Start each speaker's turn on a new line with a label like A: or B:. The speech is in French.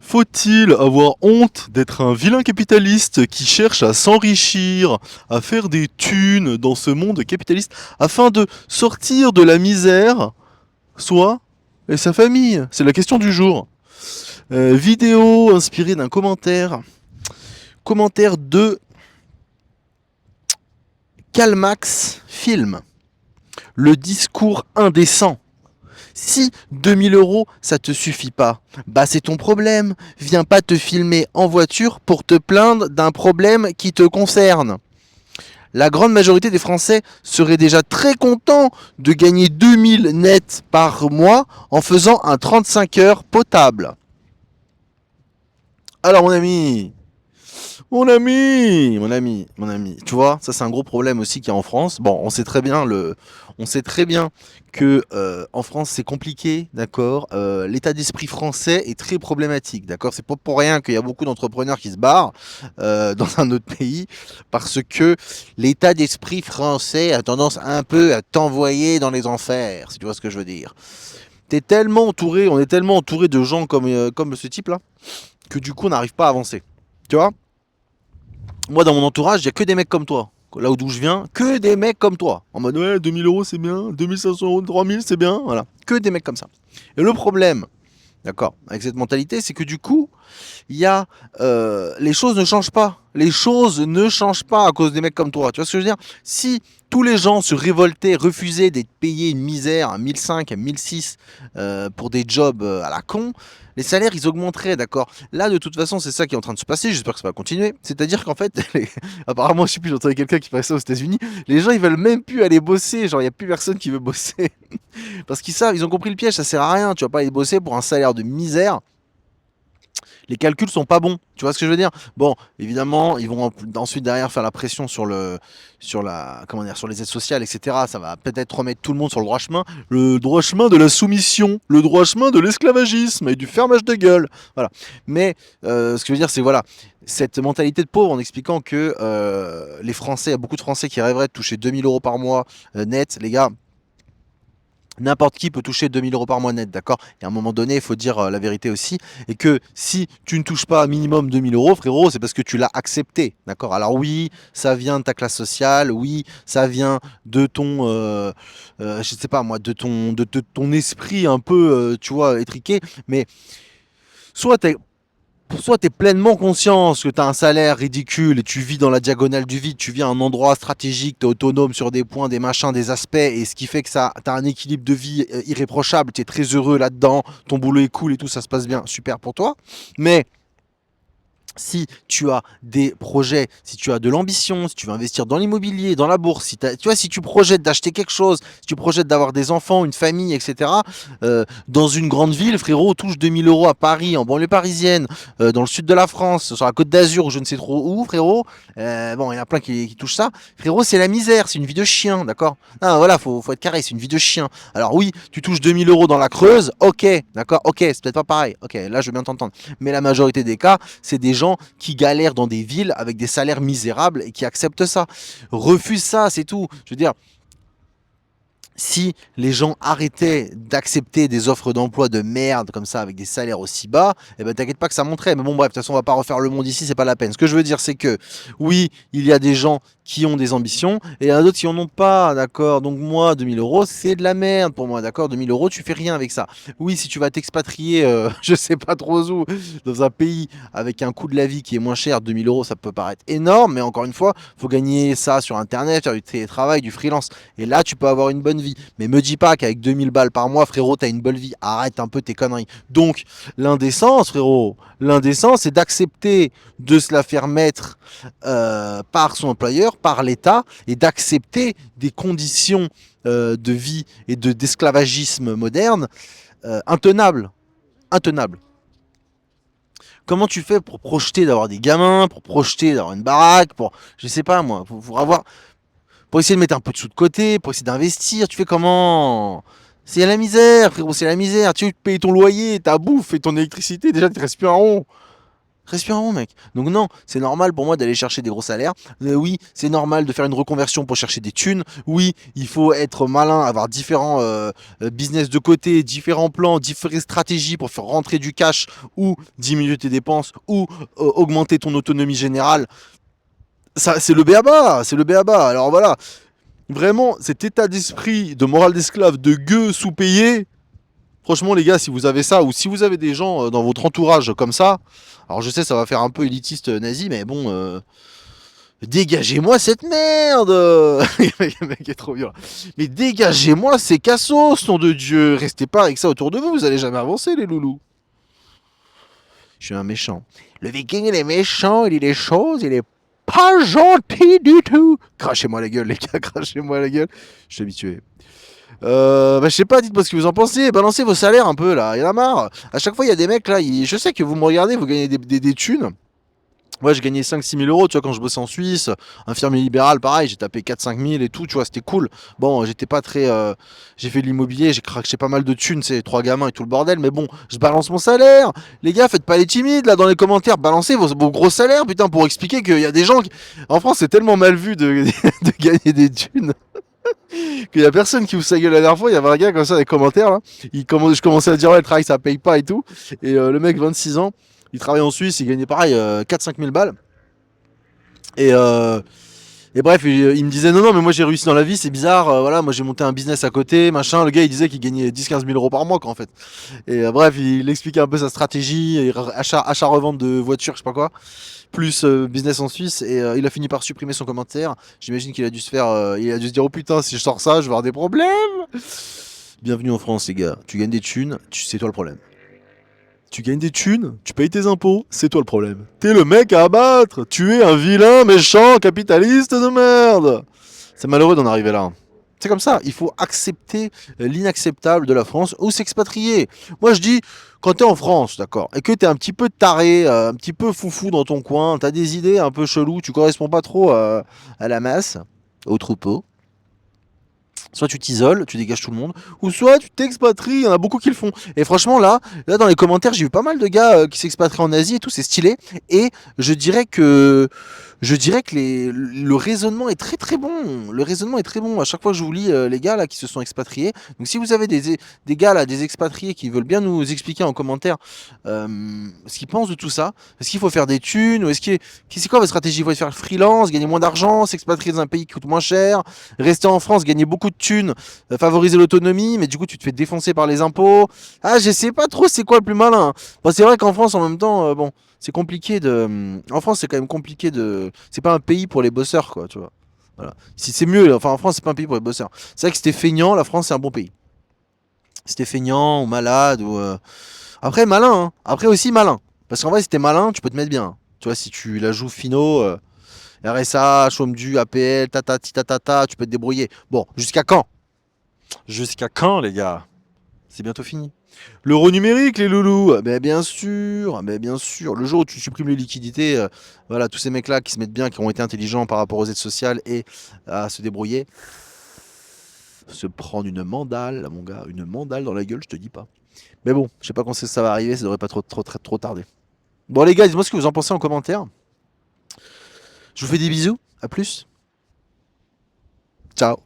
A: Faut-il avoir honte d'être un vilain capitaliste qui cherche à s'enrichir, à faire des thunes dans ce monde capitaliste afin de sortir de la misère, soi et sa famille? C'est la question du jour. Vidéo inspirée d'un commentaire. Commentaire de Calmax Film. Le discours indécent. Si 2000 € ça te suffit pas, bah c'est ton problème. Viens pas te filmer en voiture pour te plaindre d'un problème qui te concerne. La grande majorité des Français seraient déjà très contents de gagner 2000 nets par mois en faisant un 35 heures potable. Alors mon ami, tu vois, ça c'est un gros problème aussi qu'il y a en France. Bon, on sait très bien que en France c'est compliqué, d'accord. L'état d'esprit français est très problématique, d'accord. C'est pas pour rien qu'il y a beaucoup d'entrepreneurs qui se barrent dans un autre pays parce que l'état d'esprit français a tendance un peu à t'envoyer dans les enfers, si tu vois ce que je veux dire. On est tellement entouré de gens comme ce type-là que du coup on n'arrive pas à avancer. Tu vois? Moi, dans mon entourage, il y a que des mecs comme toi. Là d'où je viens, que des mecs comme toi. En mode, ouais, 2000 € c'est bien, 2500 €, 3000 c'est bien, voilà. Que des mecs comme ça. Et le problème, d'accord, avec cette mentalité, c'est que du coup, il y a. Les choses ne changent pas. Les choses ne changent pas à cause des mecs comme toi. Tu vois ce que je veux dire? Si tous les gens se révoltaient, refusaient d'être payés une misère à 1005, à 1006 pour des jobs à la con, les salaires ils augmenteraient, d'accord. Là, de toute façon, c'est ça qui est en train de se passer. J'espère que ça va continuer. C'est-à-dire qu'en fait, apparemment, je sais plus, j'entendais quelqu'un qui parlait ça aux États-Unis. Les gens ils veulent même plus aller bosser. Genre, il n'y a plus personne qui veut bosser. Parce qu'ils savent, ils ont compris le piège, ça sert à rien. Tu vas pas aller bosser pour un salaire de misère. Les calculs sont pas bons. Tu vois ce que je veux dire? Bon, évidemment, ils vont ensuite derrière faire la pression sur les aides sociales, etc. Ça va peut-être remettre tout le monde sur le droit chemin de la soumission, le droit chemin de l'esclavagisme et du fermage de gueule. Voilà. Mais ce que je veux dire, c'est voilà, cette mentalité de pauvre en expliquant que les Français, il y a beaucoup de Français qui rêveraient de toucher 2000 € par mois net, les gars. N'importe qui peut toucher 2000 € par mois net, d'accord? Et à un moment donné, il faut dire la vérité aussi. Et que si tu ne touches pas minimum 2000 €, frérot, c'est parce que tu l'as accepté, d'accord? Alors oui, ça vient de ta classe sociale, oui, ça vient de ton, je sais pas moi, de ton esprit un peu, tu vois, étriqué. Mais soit t'es soit tu es pleinement conscient que tu as un salaire ridicule et tu vis dans la diagonale du vide, tu vis à un endroit stratégique, tu es autonome sur des points, des machins, des aspects, et ce qui fait que tu as un équilibre de vie irréprochable, tu es très heureux là-dedans, ton boulot est cool et tout, ça se passe bien, super pour toi. Mais si tu as des projets, si tu as de l'ambition, si tu veux investir dans l'immobilier, dans la bourse, tu vois, si tu projettes d'acheter quelque chose, si tu projettes d'avoir des enfants, une famille, etc., dans une grande ville, frérot, touche 2000 € à Paris, en banlieue parisienne, dans le sud de la France, sur la côte d'Azur, ou je ne sais trop où, frérot, bon, il y en a plein qui touchent ça, frérot, c'est la misère, c'est une vie de chien, d'accord? Non, voilà, faut être carré, c'est une vie de chien. Alors oui, tu touches 2000 € dans la Creuse, ok, d'accord, ok, c'est peut-être pas pareil, ok, là je veux bien t'entendre. Mais la majorité des cas, c'est des gens qui galèrent dans des villes avec des salaires misérables et qui acceptent ça. Refuse ça, c'est tout. Je veux dire, si les gens arrêtaient d'accepter des offres d'emploi de merde comme ça avec des salaires aussi bas, eh ben t'inquiète pas que ça monterait. Mais bon bref, de toute façon on va pas refaire le monde ici, c'est pas la peine. Ce que je veux dire c'est que oui, il y a des gens qui ont des ambitions et il y en a d'autres qui en ont pas, d'accord. Donc moi 2000 € c'est de la merde pour moi, d'accord. 2000 € tu fais rien avec ça. Oui, si tu vas t'expatrier, je sais pas trop où, dans un pays avec un coût de la vie qui est moins cher, 2000 € ça peut paraître énorme, mais encore une fois, faut gagner ça sur internet, faire du télétravail, du freelance. Et là tu peux avoir une bonne vie. Mais me dis pas qu'avec 2000 balles par mois, frérot, t'as une bonne vie. Arrête un peu tes conneries. Donc, l'indécence, frérot, l'indécence, c'est d'accepter de se la faire mettre par son employeur, par l'État, et d'accepter des conditions de vie et d'esclavagisme moderne intenables. Intenables. Comment tu fais pour projeter d'avoir des gamins, pour projeter d'avoir une baraque, pour, je sais pas moi, pour essayer de mettre un peu de sous de côté, pour essayer d'investir, tu fais comment? C'est la misère, frérot, c'est la misère. Tu payes ton loyer, ta bouffe et ton électricité, déjà, tu ne restes plus un rond. Respirons, mec. Donc non, c'est normal pour moi d'aller chercher des gros salaires. Oui, c'est normal de faire une reconversion pour chercher des thunes. Oui, il faut être malin, avoir différents business de côté, différents plans, différentes stratégies pour faire rentrer du cash ou diminuer tes dépenses ou augmenter ton autonomie générale. Ça, c'est le béaba, c'est le béaba. Alors voilà, vraiment, cet état d'esprit de morale d'esclave, de gueux sous-payé, franchement, les gars, si vous avez ça, ou si vous avez des gens dans votre entourage comme ça, alors je sais, ça va faire un peu élitiste nazi, mais bon, dégagez-moi cette merde. Le mec est trop violent. Mais dégagez-moi ces cassos, nom de Dieu. Restez pas avec ça autour de vous, vous allez jamais avancer, les loulous. Je suis un méchant. Le viking, il est méchant, il dit des choses, il est pas gentil du tout. Crachez-moi la gueule, les gars, crachez-moi la gueule. Je suis habitué. Je sais pas, dites-moi ce que vous en pensez. Balancez vos salaires un peu là, il y en a marre. À chaque fois, il y a des mecs là, je sais que vous me regardez, vous gagnez des thunes. Moi, j'ai gagné 5-6 000 euros, tu vois, quand je bossais en Suisse. Infirmier libéral, pareil, j'ai tapé 4-5 000 et tout, tu vois, c'était cool. Bon, j'étais pas très. J'ai fait de l'immobilier, j'ai craché pas mal de thunes, c'est 3 gamins et tout le bordel, mais bon, je balance mon salaire. Les gars, faites pas les timides là dans les commentaires, balancez vos gros salaires, putain, pour expliquer qu'il y a des gens qui. En France, c'est tellement mal vu de gagner des thunes qu'il y a personne qui vous sa gueule la dernière fois. Il y avait un gars comme ça dans les commentaires là. Je commençais à dire, ouais, le travail ça paye pas et tout. Et le mec, 26 ans, il travaille en Suisse, il gagnait pareil 4-5 000 balles. Et, euh, et bref, il me disait non, non, mais moi j'ai réussi dans la vie, c'est bizarre. Voilà, moi j'ai monté un business à côté, machin. Le gars il disait qu'il gagnait 10-15 000 euros par mois, quoi, en fait. Et bref, il expliquait un peu sa stratégie, achat-revente de voitures, je sais pas quoi, plus business en Suisse. Et il a fini par supprimer son commentaire. J'imagine qu'il a dû se faire. Il a dû se dire, oh putain, si je sors ça, je vais avoir des problèmes. Bienvenue en France, les gars. Tu gagnes des thunes, c'est toi le problème. Tu gagnes des thunes, tu payes tes impôts, c'est toi le problème. T'es le mec à abattre, tu es un vilain, méchant, capitaliste de merde. C'est malheureux d'en arriver là. C'est comme ça, il faut accepter l'inacceptable de la France ou s'expatrier. Moi je dis, quand t'es en France, d'accord, et que t'es un petit peu taré, un petit peu foufou dans ton coin, t'as des idées un peu cheloues, tu corresponds pas trop à la masse, au troupeau, soit tu t'isoles, tu dégages tout le monde, ou soit tu t'expatries, il y en a beaucoup qui le font. Et franchement là dans les commentaires, j'ai vu pas mal de gars qui s'expatrient en Asie et tout, c'est stylé. Et je dirais que le raisonnement est très très bon. Le raisonnement est très bon. À chaque fois que je vous lis les gars là qui se sont expatriés. Donc si vous avez des gars là, des expatriés qui veulent bien nous expliquer en commentaire ce qu'ils pensent de tout ça. Est-ce qu'il faut faire des thunes ou c'est quoi votre stratégie? Il faut faire freelance, gagner moins d'argent, s'expatrier dans un pays qui coûte moins cher, rester en France, gagner beaucoup de thunes, favoriser l'autonomie, mais du coup tu te fais défoncer par les impôts. Ah, je sais pas trop c'est quoi le plus malin. Bon, c'est vrai qu'en France en même temps, bon, c'est compliqué de. En France, c'est quand même compliqué de. C'est pas un pays pour les bosseurs, quoi, tu vois. Voilà. Si c'est mieux, enfin en France, c'est pas un pays pour les bosseurs. C'est vrai que si t'es feignant, la France, c'est un bon pays. Si t'es feignant ou malade ou. Après, malin, hein. Après aussi malin. Parce qu'en vrai, si t'es malin, tu peux te mettre bien. Tu vois, si tu la joues finaux, RSA, chôme du, APL, tatati tatata, tu peux te débrouiller. Bon, jusqu'à quand? Jusqu'à quand, les gars? C'est bientôt fini. L'euro numérique, les loulous, bien sûr, bien sûr. Le jour où tu supprimes les liquidités, voilà, tous ces mecs-là qui se mettent bien, qui ont été intelligents par rapport aux aides sociales et à se débrouiller, se prendre une mandale, mon gars, une mandale dans la gueule, je te dis pas. Mais bon, je sais pas quand ça va arriver, ça devrait pas trop tarder. Bon les gars, dites-moi ce que vous en pensez en commentaire. Je vous fais des bisous, à plus. Ciao.